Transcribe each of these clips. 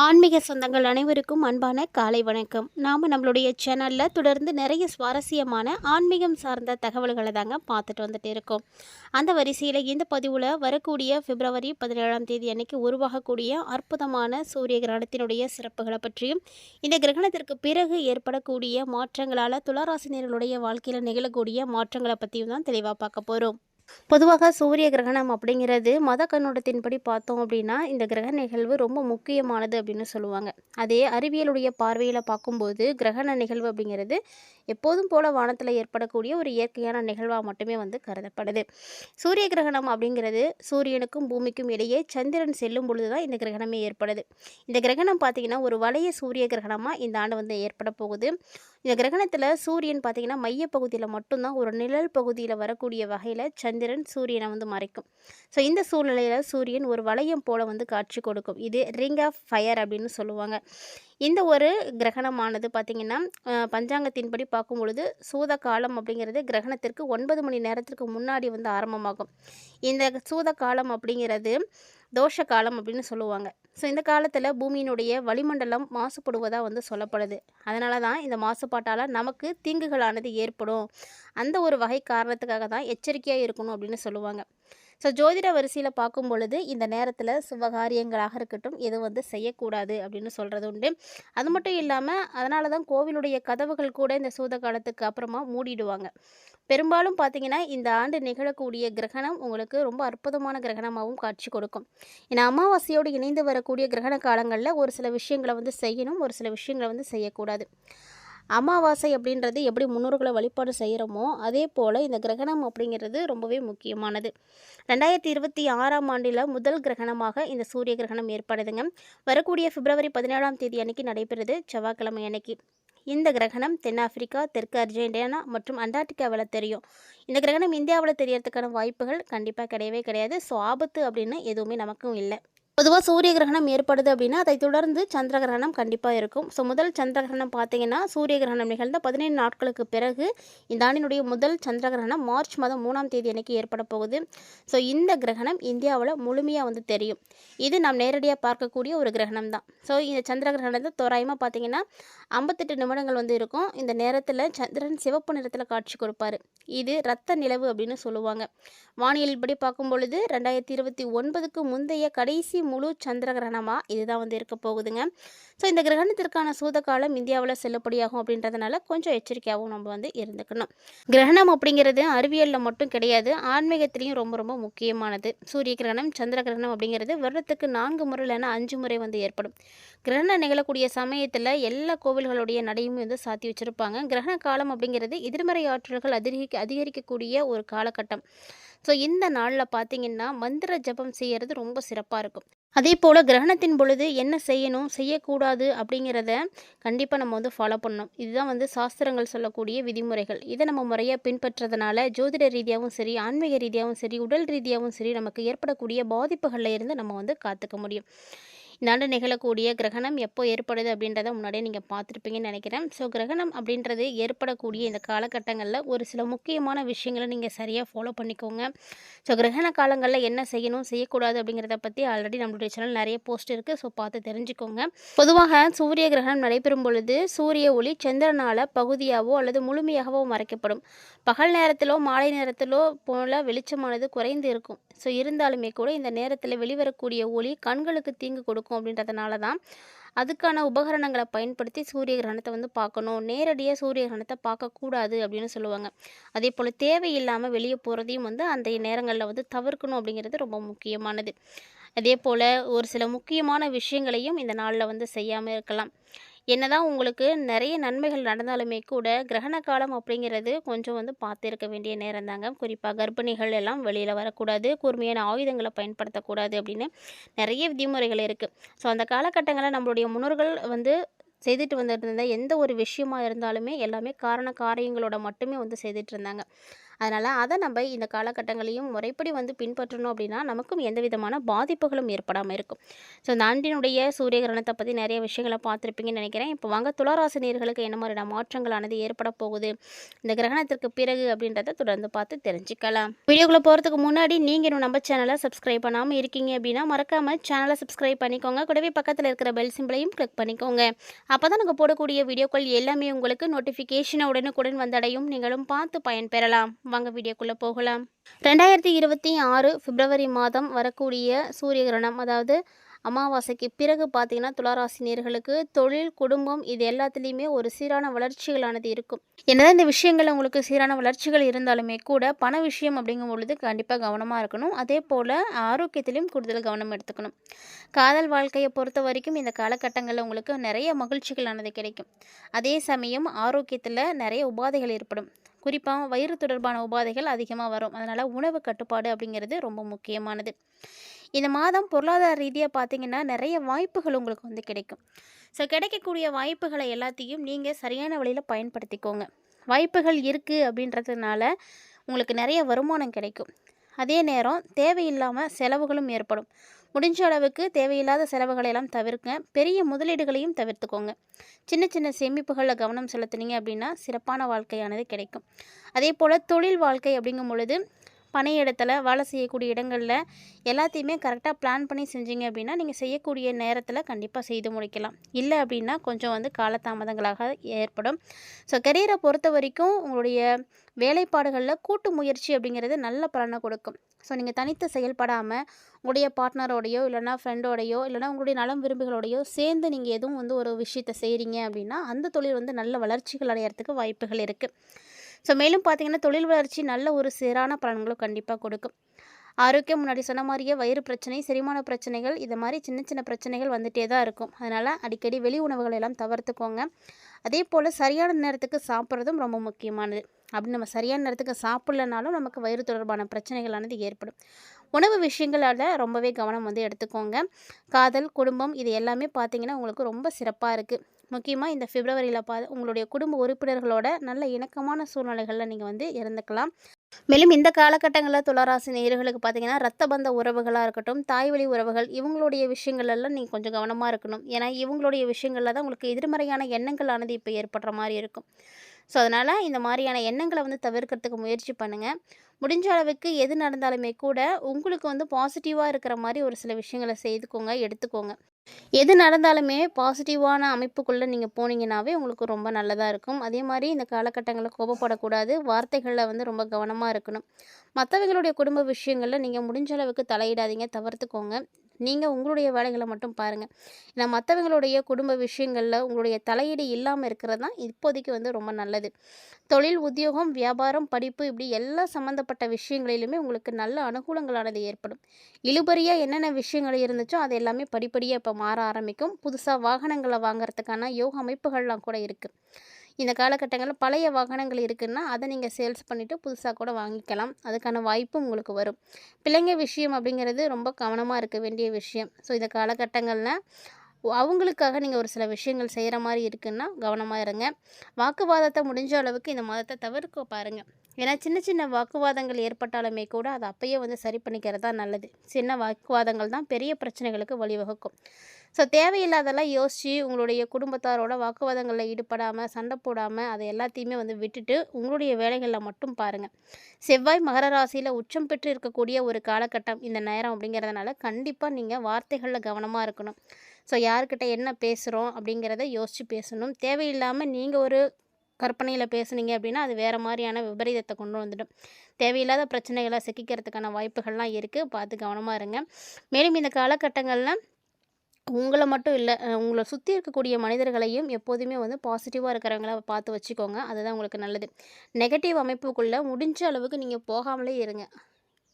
ஆன்மீக சொந்தங்கள் அனைவருக்கும் அன்பான காலை வணக்கம். நாம் நம்மளுடைய சேனலில் தொடர்ந்து நிறைய சுவாரஸ்யமான ஆன்மீகம் சார்ந்த தகவல்களை தாங்க பார்த்துட்டு வந்துட்டு இருக்கோம். அந்த வரிசையில் இந்த பதிவில் வரக்கூடிய பிப்ரவரி 17ஆம் தேதி அன்னைக்கு உருவாகக்கூடிய அற்புதமான சூரிய கிரகணத்தினுடைய சிறப்புகளை பற்றியும், இந்த கிரகணத்திற்கு பிறகு ஏற்படக்கூடிய மாற்றங்களால் துளாராசினியர்களுடைய வாழ்க்கையில் நிகழக்கூடிய மாற்றங்களை பற்றியும் தான் தெளிவாக பார்க்க போகிறோம். பொதுவாக சூரிய கிரகணம் அப்படிங்கிறது மத கண்ணோட்டத்தின்படி பார்த்தோம் அப்படின்னா இந்த கிரக நிகழ்வு ரொம்ப முக்கியமானது அப்படின்னு சொல்லுவாங்க. அதே அறிவியலுடைய பார்வையில் பார்க்கும்போது கிரகண நிகழ்வு அப்படிங்கிறது எப்போதும் போல வானத்தில் ஏற்படக்கூடிய ஒரு இயற்கையான நிகழ்வாக மட்டுமே கருதப்படுது. சூரிய கிரகணம் அப்படிங்கிறது சூரியனுக்கும் பூமிக்கும் இடையே சந்திரன் செல்லும் பொழுது தான் இந்த கிரகணமே ஏற்படுது. இந்த கிரகணம் பார்த்திங்கன்னா ஒரு வளைய சூரிய கிரகணமாக இந்த ஆண்டு ஏற்பட போகுது. இந்த கிரகணத்தில் சூரியன் பார்த்திங்கன்னா மையப்பகுதியில் மட்டும்தான் ஒரு நிழல் பகுதியில் வரக்கூடிய வகையில் சந்திரன் சூரியனை மறைக்கும். ஸோ இந்த சூழ்நிலையில் சூரியன் ஒரு வளையம் போல் காட்சி கொடுக்கும். இது ரிங் ஆஃப் ஃபயர் அப்படின்னு சொல்லுவாங்க. இந்த ஒரு கிரகணமானது பார்த்திங்கன்னா பஞ்சாங்கத்தின்படி பார்க்கும் பொழுது சூத காலம் அப்படிங்கிறது கிரகணத்திற்கு 9 மணி நேரத்திற்கு முன்னாடி ஆரம்பமாகும். இந்த சூத காலம் அப்படிங்கிறது தோஷ காலம் அப்படின்னு சொல்லுவாங்க. ஸோ இந்த காலத்தில் பூமியினுடைய வளிமண்டலம் மாசுபடுவதாக சொல்லப்படுது. அதனால தான் இந்த மாசுபாட்டால் நமக்கு தீங்குகளானது ஏற்படும். அந்த ஒரு வகை காரணத்துக்காக தான் எச்சரிக்கையாக இருக்கணும் அப்படின்னு சொல்லுவாங்க. ஸோ ஜோதிட வரிசையில் பார்க்கும் பொழுது இந்த நேரத்தில் சுபகாரியங்களாக இருக்கட்டும் எதுவும் செய்யக்கூடாது அப்படின்னு சொல்கிறது உண்டு. அது மட்டும் இல்லாமல் அதனால தான் கோவிலுடைய கதவுகள் கூட இந்த சூத காலத்துக்கு அப்புறமா மூடிடுவாங்க. பெரும்பாலும் பார்த்திங்கன்னா இந்த ஆண்டு நிகழக்கூடிய கிரகணம் உங்களுக்கு ரொம்ப அற்புதமான கிரகணமாகவும் காட்சி கொடுக்கும். ஏன்னா அமாவாசையோடு இணைந்து வரக்கூடிய கிரகண காலங்களில் ஒரு சில விஷயங்களை செய்யணும், ஒரு சில விஷயங்களை செய்யக்கூடாது. அமாவாசை அப்படின்றது எப்படி முன்னோர்களை வழிபாடு செய்கிறோமோ அதே போல் இந்த கிரகணம் அப்படிங்கிறது ரொம்பவே முக்கியமானது. 2026ஆம் ஆண்டில் முதல் கிரகணமாக இந்த சூரிய கிரகணம் ஏற்படுதுங்க. வரக்கூடிய பிப்ரவரி 17ஆம் தேதி அன்னைக்கு நடைபெறுது, செவ்வாய்க்கிழமை அன்னைக்கு. இந்த கிரகணம் தென்னாப்பிரிக்கா, தெற்கு அர்ஜென்டினா மற்றும் அண்டார்டிகாவில் தெரியும். இந்த கிரகணம் இந்தியாவில் தெரியறதுக்கான வாய்ப்புகள் கண்டிப்பாக கிடையவே கிடையாது. ஸோ ஆபத்து அப்படின்னு எதுவுமே நமக்கும் இல்லை. பொதுவாக சூரிய கிரகணம் ஏற்படுது அப்படின்னா அதை தொடர்ந்து சந்திர கிரகணம் கண்டிப்பாக இருக்கும். ஸோ முதல் சந்திர கிரகணம் பார்த்திங்கன்னா சூரிய கிரகணம் நிகழ்ந்த 17 நாட்களுக்கு பிறகு இந்த ஆண்டினுடைய முதல் சந்திர கிரகணம் மார்ச் மாதம் 3ஆம் தேதி அன்னைக்கு ஏற்பட போகுது. ஸோ இந்த கிரகணம் இந்தியாவில் முழுமையாக தெரியும். இது நாம் நேரடியாக பார்க்கக்கூடிய ஒரு கிரகணம் தான். ஸோ இந்த சந்திர கிரகணத்தை தோராயமாக பார்த்திங்கன்னா 58 நிமிடங்கள் இருக்கும். இந்த நேரத்தில் சந்திரன் சிவப்பு நிறத்தில் காட்சி கொடுப்பார். இது இரத்த நிலவு அப்படின்னு சொல்லுவாங்க. வானியல் படி பார்க்கும் பொழுது 2029க்கு முந்தைய கடைசி முழு சந்திர கிரகணமாக இதுதான் இருக்க போகுதுங்க. ஸோ இந்த கிரகணத்திற்கான சூத காலம் இந்தியாவில் செல்லுபடியாகும் அப்படின்றதுனால கொஞ்சம் எச்சரிக்கையாகவும் நம்ம இருந்துக்கணும். கிரகணம் அப்படிங்கிறது அறிவியலில் மட்டும் கிடையாது, ஆன்மீகத்திலையும் ரொம்ப ரொம்ப முக்கியமானது. சூரிய கிரகணம், சந்திர கிரகணம் அப்படிங்கிறது வருடத்துக்கு 4 முறை இல்லைன்னா 5 முறை ஏற்படும். கிரகணம் நிகழக்கூடிய சமயத்தில் எல்லா கோவில்களுடைய நடையும் சாத்தி வச்சுருப்பாங்க. கிரகண காலம் அப்படிங்கிறது எதிர்மறை ஆற்றல்கள் அதிகரிக்கக்கூடிய ஒரு காலகட்டம். ஸோ இந்த நாளில் பார்த்திங்கன்னா மந்திர ஜபம் செய்கிறது ரொம்ப சிறப்பாக இருக்கும். அதே போல் கிரகணத்தின் பொழுது என்ன செய்யணும் செய்யக்கூடாது அப்படிங்கிறத கண்டிப்பாக நம்ம ஃபாலோ பண்ணணும். இதுதான் சாஸ்திரங்கள் சொல்லக்கூடிய விதிமுறைகள். இதை நம்ம முறையாக பின்பற்றதுனால ஜோதிட ரீதியாகவும் சரி, ஆன்மீக ரீதியாகவும் சரி, உடல் ரீதியாகவும் சரி நமக்கு ஏற்படக்கூடிய பாதிப்புகளில் இருந்து நம்ம காத்துக்க முடியும். இந்த ஆண்டு நிகழக்கூடிய கிரகணம் எப்போ ஏற்படுது அப்படின்றத முன்னாடியே நீங்கள் பார்த்துருப்பீங்கன்னு நினைக்கிறேன். ஸோ கிரகணம் அப்படின்றது ஏற்படக்கூடிய இந்த காலகட்டங்களில் ஒரு சில முக்கியமான விஷயங்களை நீங்கள் சரியாக ஃபாலோ பண்ணிக்கோங்க. ஸோ கிரகண காலங்களில் என்ன செய்யணும் செய்யக்கூடாது அப்படிங்கிறத பற்றி ஆல்ரெடி நம்மளுடைய சேனல் நிறைய போஸ்ட் இருக்குது. ஸோ பார்த்து தெரிஞ்சுக்கோங்க. பொதுவாக சூரிய கிரகணம் நடைபெறும் பொழுது சூரிய ஒளி சந்திரனால் பகுதியாகவோ அல்லது முழுமையாகவோ மறைக்கப்படும். பகல் நேரத்திலோ மாலை நேரத்திலோ போல வெளிச்சமானது குறைந்து இருக்கும். ஸோ இருந்தாலுமே கூட இந்த நேரத்தில் வெளிவரக்கூடிய ஒளி கண்களுக்கு தீங்கு கொடுக்கும். அப்படின்றதுனால தான் அதுக்கான உபகரணங்களை பயன்படுத்தி சூரிய கிரகணத்தை பார்க்கணும். நேரடியாக சூரிய கிரகணத்தை பார்க்கக்கூடாது அப்படின்னு சொல்லுவாங்க. அதே போல் தேவையில்லாமல் வெளியே போகிறதையும் அந்த நேரங்களில் தவிர்க்கணும் அப்படிங்கிறது ரொம்ப முக்கியமானது. அதே போல் ஒரு சில முக்கியமான விஷயங்களையும் இந்த நாளில் செய்யாமல் இருக்கலாம். என்னதான் உங்களுக்கு நிறைய நன்மைகள் நடந்தாலுமே கூட கிரகண காலம் அப்படிங்கிறது கொஞ்சம் பார்த்து இருக்க வேண்டிய நேரம் தாங்க. குறிப்பாக கர்ப்பிணிகள் எல்லாம் வெளியில் வரக்கூடாது, கூர்மையான ஆயுதங்களை பயன்படுத்தக்கூடாது அப்படின்னு நிறைய விதிமுறைகள் இருக்குது. ஸோ அந்த காலகட்டங்களில் நம்மளுடைய முன்னோர்கள் செய்துட்டு வந்துட்டு எந்த ஒரு விஷயமா இருந்தாலுமே எல்லாமே காரண காரியங்களோட மட்டுமே செய்துட்டு இருந்தாங்க. அதனால் அதை நம்ம இந்த காலகட்டங்களையும் முறைப்படி வந்து பின்பற்றணும் அப்படின்னா நமக்கும் எந்த விதமான பாதிப்புகளும் ஏற்படாமல் இருக்கும். ஸோ இந்த ஆண்டினுடைய சூரிய கிரகணத்தை பற்றி நிறைய விஷயங்களை பார்த்துருப்பீங்கன்னு நினைக்கிறேன். இப்போ வாங்க துளாராசி நேயர்களுக்கு என்ன மாதிரியான மாற்றங்களானது ஏற்பட போகுது இந்த கிரகணத்திற்கு பிறகு அப்படின்றத தொடர்ந்து பார்த்து தெரிஞ்சுக்கலாம். வீடியோக்குள்ளே போகிறதுக்கு முன்னாடி நீங்கள் இன்னும் நம்ம சேனலை சப்ஸ்கிரைப் பண்ணாமல் இருக்கீங்க அப்படின்னா மறக்காமல் சேனலை சப்ஸ்கிரைப் பண்ணிக்கோங்க. கூடவே பக்கத்தில் இருக்கிற பெல் சிம்பிளையும் கிளிக் பண்ணிக்கோங்க. அப்போ தான் நாங்கள் போடக்கூடிய வீடியோக்கள் எல்லாமே உங்களுக்கு நோட்டிஃபிகேஷனை உடனுக்குடன் வந்தடையும். நீங்களும் பார்த்து பயன்பெறலாம். வாங்க வீடியோக்குள்ளே போகலாம். 2026 பிப்ரவரி மாதம் வரக்கூடிய சூரிய கிரகணம், அதாவது அமாவாசைக்கு பிறகு பார்த்தீங்கன்னா துளாராசி நேயர்களுக்கு தொழில், குடும்பம் இது எல்லாத்துலேயுமே ஒரு சீரான வளர்ச்சிகளானது இருக்கும். என்னதான் இந்த விஷயங்கள் உங்களுக்கு சீரான வளர்ச்சிகள் இருந்தாலுமே கூட பண விஷயம் அப்படிங்கும் பொழுது கண்டிப்பாக கவனமாக இருக்கணும். அதே போல் ஆரோக்கியத்திலையும் கூடுதல் கவனம் எடுத்துக்கணும். காதல் வாழ்க்கையை பொறுத்த வரைக்கும் இந்த காலகட்டங்களில் உங்களுக்கு நிறைய மகிழ்ச்சிகளானது கிடைக்கும். அதே சமயம் ஆரோக்கியத்தில் நிறைய உபாதைகள் ஏற்படும். குறிப்பாக வயிறு தொடர்பான உபாதைகள் அதிகமாக வரும். அதனால் உணவு கட்டுப்பாடு அப்படிங்கிறது ரொம்ப முக்கியமானது. இந்த மாதம் பொருளாதார ரீதியாக பார்த்தீங்கன்னா நிறைய வாய்ப்புகள் உங்களுக்கு வந்து கிடைக்கும். ஸோ கிடைக்கக்கூடிய வாய்ப்புகளை எல்லாத்தையும் நீங்கள் சரியான வழியில் பயன்படுத்திக்கோங்க. வாய்ப்புகள் இருக்குது அப்படின்றதுனால உங்களுக்கு நிறைய வருமானம் கிடைக்கும். அதே நேரம் தேவையில்லாமல் செலவுகளும் ஏற்படும். முடிஞ்ச அளவுக்கு தேவையில்லாத செலவுகளை எல்லாம் தவிர்க்க, பெரிய முதலீடுகளையும் தவிர்த்துக்கோங்க. சின்ன சின்ன சேமிப்புகளில் கவனம் செலுத்துனீங்க அப்படின்னா சிறப்பான வாழ்க்கையானது கிடைக்கும். அதே போல் தொழில் வாழ்க்கை அப்படிங்கும் பொழுது பணியிடத்தில் வேலை செய்யக்கூடிய இடங்களில் எல்லாத்தையுமே கரெக்டாக பிளான் பண்ணி செஞ்சீங்க அப்படின்னா நீங்கள் செய்யக்கூடிய நேரத்தில் கண்டிப்பாக செய்து முடிக்கலாம். இல்லை அப்படின்னா கொஞ்சம் வந்து காலதாமதங்களாக ஏற்படும். ஸோ கெரியரை பொறுத்த வரைக்கும் உங்களுடைய வேலைப்பாடுகளில் கூட்டு முயற்சி அப்படிங்கிறது நல்ல பலனை கொடுக்கும். ஸோ நீங்கள் தனித்து செயல்படாமல் உங்களுடைய பார்ட்னரோடையோ இல்லைனா ஃப்ரெண்டோடையோ இல்லைனா உங்களுடைய நலம் விரும்பிகளோடையோ சேர்ந்து நீங்கள் எதுவும் வந்து ஒரு விஷயத்தை செய்கிறீங்க அப்படின்னா அந்த தொழில் வந்து நல்ல வளர்ச்சிகள் அடையிறதுக்கு வாய்ப்புகள் இருக்குது. ஸோ மேலும் பார்த்திங்கன்னா தொழில் வளர்ச்சி நல்ல ஒரு சீரான பலன்களும் கண்டிப்பாக கொடுக்கும். ஆரோக்கியம் முன்னாடி சொன்ன மாதிரியே வயிறு பிரச்சனை, செரிமான பிரச்சனைகள் இது மாதிரி சின்ன சின்ன பிரச்சனைகள் வந்துகிட்டே தான் இருக்கும். அதனால் அடிக்கடி வெளி உணவுகள் எல்லாம் தவிர்த்துக்கோங்க. அதே போல் சரியான நேரத்துக்கு சாப்பிட்றதும் ரொம்ப முக்கியமானது. அப்படி நம்ம சரியான நேரத்துக்கு சாப்பிட்லனாலும் நமக்கு வயிறு தொடர்பான பிரச்சனைகளானது ஏற்படும். உணவு விஷயங்களால் ரொம்பவே கவனம் வந்து எடுத்துக்கோங்க. காதல், குடும்பம் இது எல்லாமே பார்த்திங்கன்னா உங்களுக்கு ரொம்ப சிறப்பாக இருக்குது. முக்கியமாக இந்த பிப்ரவரியில் உங்களுடைய குடும்ப உறுப்பினர்களோட நல்ல இணக்கமான சூழ்நிலைகளில் நீங்கள் வந்து இருந்துக்கலாம். மேலும் இந்த காலகட்டங்களில் துளாராசி நேயர்களுக்கு பார்த்தீங்கன்னா ரத்த பந்த உறவுகளாக இருக்கட்டும், தாய்வழி உறவுகள் இவங்களுடைய விஷயங்கள்லாம் நீங்கள் கொஞ்சம் கவனமாக இருக்கணும். ஏன்னா இவங்களுடைய விஷயங்களில் தான் உங்களுக்கு எதிர்மறையான எண்ணங்களானது இப்போ ஏற்படுற மாதிரி இருக்கும். ஸோ அதனால் இந்த மாதிரியான எண்ணங்களை வந்து தவிர்க்கிறதுக்கு முயற்சி பண்ணுங்கள். முடிஞ்ச அளவுக்கு எது நடந்தாலுமே கூட உங்களுக்கு வந்து பாசிட்டிவாக இருக்கிற மாதிரி ஒரு சில விஷயங்களை செய்துக்கோங்க, எடுத்துக்கோங்க. எது நடந்தாலுமே பாசிட்டிவான அமைப்புக்குள்ளே நீங்கள் போனீங்கன்னாவே உங்களுக்கு ரொம்ப நல்லதாக இருக்கும். அதே மாதிரி இந்த காலகட்டங்களில் கோபப்படக்கூடாது. வார்த்தைகளில் வந்து ரொம்ப கவனமாக இருக்கணும். மற்றவங்களுடைய குடும்ப விஷயங்களில் நீங்கள் முடிஞ்ச அளவுக்கு தலையிடாதீங்க, தவிர்த்துக்கோங்க. நீங்கள் உங்களுடைய வேலைகளை மட்டும் பாருங்கள். ஏன்னா மற்றவங்களுடைய குடும்ப விஷயங்களில் உங்களுடைய தலையீடு இல்லாமல் இருக்கிறது தான் இப்போதைக்கு வந்து ரொம்ப நல்லது. தொழில், உத்தியோகம், வியாபாரம், படிப்பு இப்படி எல்லா சம்மந்தப்பட்ட விஷயங்களிலுமே உங்களுக்கு நல்ல அனுகூலங்களானது ஏற்படும். இழுபறியாக என்னென்ன விஷயங்கள் இருந்துச்சோ அது எல்லாமே படிப்படியாக இப்போ மாற ஆரம்பிக்கும். புதுசாக வாகனங்களை வாங்குறதுக்கான யோக அமைப்புகள்லாம் கூட இருக்குது. இந்த காலகட்டங்களில் பழைய வாகனங்கள் இருக்குதுன்னா அதை நீங்கள் சேல்ஸ் பண்ணிவிட்டு புதுசாக கூட வாங்கிக்கலாம். அதுக்கான வாய்ப்பும் உங்களுக்கு வரும். பிள்ளைங்க விஷயம் அப்படிங்கிறது ரொம்ப கவனமாக இருக்க வேண்டிய விஷயம். ஸோ இந்த காலகட்டங்களில் அவங்களுக்காக நீங்கள் ஒரு சில விஷயங்கள் செய்கிற மாதிரி இருக்குன்னா கவனமாக இருங்க. வாக்குவாதத்தை முடிஞ்ச அளவுக்கு இந்த மாதத்தை தவிர்க்க பாருங்கள். ஏன்னா சின்ன சின்ன வாக்குவாதங்கள் ஏற்பட்டாலுமே கூட அதை அப்பயே வந்து சரி பண்ணிக்கிறது தான் நல்லது. சின்ன வாக்குவாதங்கள் தான் பெரிய பிரச்சனைகளுக்கு வழிவகுக்கும். ஸோ தேவையில்லாதெல்லாம் யோசித்து உங்களுடைய குடும்பத்தாரோட வாக்குவாதங்களில் ஈடுபடாமல், சண்டை போடாமல் அதை எல்லாத்தையுமே வந்து விட்டுட்டு உங்களுடைய வேலைகளில் மட்டும் பாருங்கள். செவ்வாய் மகர ராசியில் உச்சம் பெற்று இருக்கக்கூடிய ஒரு காலகட்டம் இந்த நேரம் அப்படிங்கிறதுனால கண்டிப்பாக நீங்கள் வார்த்தைகளில் கவனமாக இருக்கணும். ஸோ யார்கிட்ட என்ன பேசுகிறோம் அப்படிங்கிறத யோசித்து பேசணும். தேவையில்லாமல் நீங்கள் ஒரு கற்பனையில் பேசுனீங்க அப்படின்னா அது வேறு மாதிரியான விபரீதத்தை கொண்டு வந்துடும். தேவையில்லாத பிரச்சனைகளை சிக்கிக்கிறதுக்கான வாய்ப்புகள்லாம் இருக்குது. பார்த்து கவனமாக இருங்க. மேலும் இந்த காலகட்டங்களில் உங்களை மட்டும் இல்லை, உங்களை சுற்றி இருக்கக்கூடிய மனிதர்களையும் எப்போதுமே வந்து பாசிட்டிவாக இருக்கிறவங்கள பார்த்து வச்சுக்கோங்க. அதுதான் உங்களுக்கு நல்லது. நெகட்டிவ் அமைப்புக்குள்ளே முடிஞ்ச அளவுக்கு நீங்கள் போகாமலே இருங்க.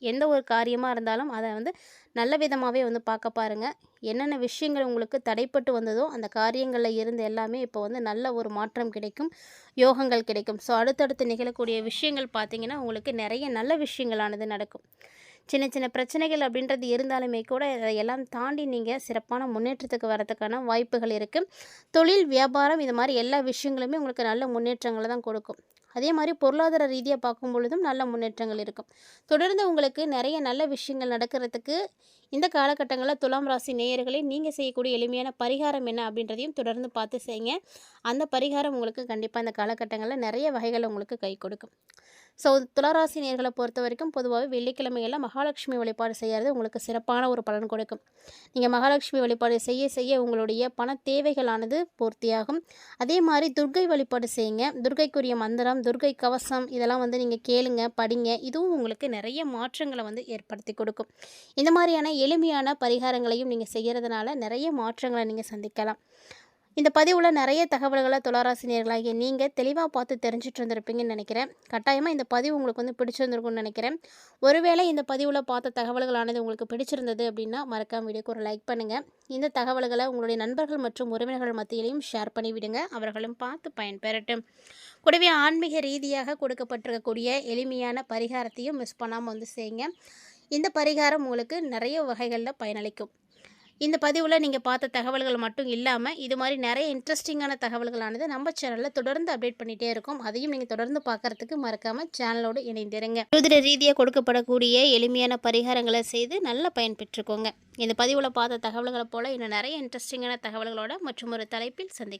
எந்த ஒரு காரியமாக இருந்தாலும் அதை வந்து நல்ல விதமாகவே வந்து பார்க்க பாருங்கள். என்னென்ன விஷயங்கள் உங்களுக்கு தடைப்பட்டு வந்ததோ அந்த காரியங்களில் இருந்து எல்லாமே இப்போ வந்து நல்ல ஒரு மாற்றம் கிடைக்கும், யோகங்கள் கிடைக்கும். ஸோ அடுத்தடுத்து நிகழக்கூடிய விஷயங்கள் பார்த்திங்கன்னா உங்களுக்கு நிறைய நல்ல விஷயங்களானது நடக்கும். சின்ன சின்ன பிரச்சனைகள் அப்படின்றது இருந்தாலுமே கூட இதையெல்லாம் தாண்டி நீங்கள் சிறப்பான முன்னேற்றத்துக்கு வரதுக்கான வாய்ப்புகள் இருக்குது. தொழில், வியாபாரம் இது மாதிரி எல்லா விஷயங்களுமே உங்களுக்கு நல்ல முன்னேற்றங்களை தான் கொடுக்கும். அதே மாதிரி பொருளாதார ரீதியாக பார்க்கும் பொழுதும் நல்ல முன்னேற்றங்கள் இருக்கும். தொடர்ந்து உங்களுக்கு நிறைய நல்ல விஷயங்கள் நடக்கிறதுக்கு இந்த காலகட்டங்களில் துலாம் ராசி நேயர்களே நீங்கள் செய்யக்கூடிய எளிமையான பரிகாரம் என்ன அப்படின்றதையும் தொடர்ந்து பார்த்து செய்யுங்க. அந்த பரிகாரம் உங்களுக்கு கண்டிப்பாக இந்த காலகட்டங்களில் நிறைய வகைகள் உங்களுக்கு கை கொடுக்கும். ஸோ துளாராசி நேர்களை பொறுத்த வரைக்கும் பொதுவாகவே வெள்ளிக்கிழமைகளில் மகாலட்சுமி வழிபாடு செய்கிறது உங்களுக்கு சிறப்பான ஒரு பலன் கொடுக்கும். நீங்கள் மகாலட்சுமி வழிபாடு செய்ய செய்ய உங்களுடைய பண தேவைகளானது பூர்த்தியாகும். அதே மாதிரி துர்க்கை வழிபாடு செய்யுங்க. துர்க்கைக்குரிய மந்திரம், துர்க்கை கவசம் இதெல்லாம் நீங்கள் கேளுங்க, படிங்க. இதுவும் உங்களுக்கு நிறைய மாற்றங்களை ஏற்படுத்தி கொடுக்கும். இந்த மாதிரியான எளிமையான பரிகாரங்களையும் நீங்கள் செய்கிறதுனால நிறைய மாற்றங்களை நீங்கள் சந்திக்கலாம். இந்த பதிவில் நிறைய தகவல்களை துளாராசினியர்களாகிய நீங்கள் தெளிவாக பார்த்து தெரிஞ்சுட்டு இருந்திருப்பீங்கன்னு நினைக்கிறேன். கட்டாயமாக இந்த பதிவு உங்களுக்கு பிடிச்சிருந்துருக்குன்னு நினைக்கிறேன். ஒருவேளை இந்த பதிவில் பார்த்த தகவல்களானது உங்களுக்கு பிடிச்சிருந்தது அப்படின்னா மறக்காம வீடியோக்கு ஒரு லைக் பண்ணுங்கள். இந்த தகவல்களை உங்களுடைய நண்பர்கள் மற்றும் உறவினர்கள் மத்தியிலையும் ஷேர் பண்ணி விடுங்க. அவர்களும் பார்த்து பயன்பெறட்டும். கூடவே ஆன்மீக ரீதியாக கொடுக்கப்பட்டிருக்கக்கூடிய எளிமையான பரிகாரத்தையும் மிஸ் பண்ணாமல் செய்யுங்க. இந்த பரிகாரம் உங்களுக்கு நிறைய வகைகளில் பயனளிக்கும். இந்த பதிவில் நீங்கள் பார்த்த தகவல்கள் மட்டும் இல்லாமல் இது மாதிரி நிறைய இன்ட்ரெஸ்டிங்கான தகவல்களானது நம்ம சேனலில் தொடர்ந்து அப்டேட் பண்ணிகிட்டே இருக்கும். அதையும் நீங்கள் தொடர்ந்து பார்க்குறதுக்கு மறக்காமல் சேனலோடு இணைந்திருங்க. ஜோதிட ரீதியாக கொடுக்கப்படக்கூடிய எளிமையான பரிகாரங்களை செய்து நல்ல பயன் பெற்றுக்கோங்க. இந்த பதிவில் பார்த்த தகவல்களை போல் இன்னும் நிறைய இன்ட்ரெஸ்டிங்கான தகவல்களோட மற்றும் ஒரு தலைப்பில் சந்திக்க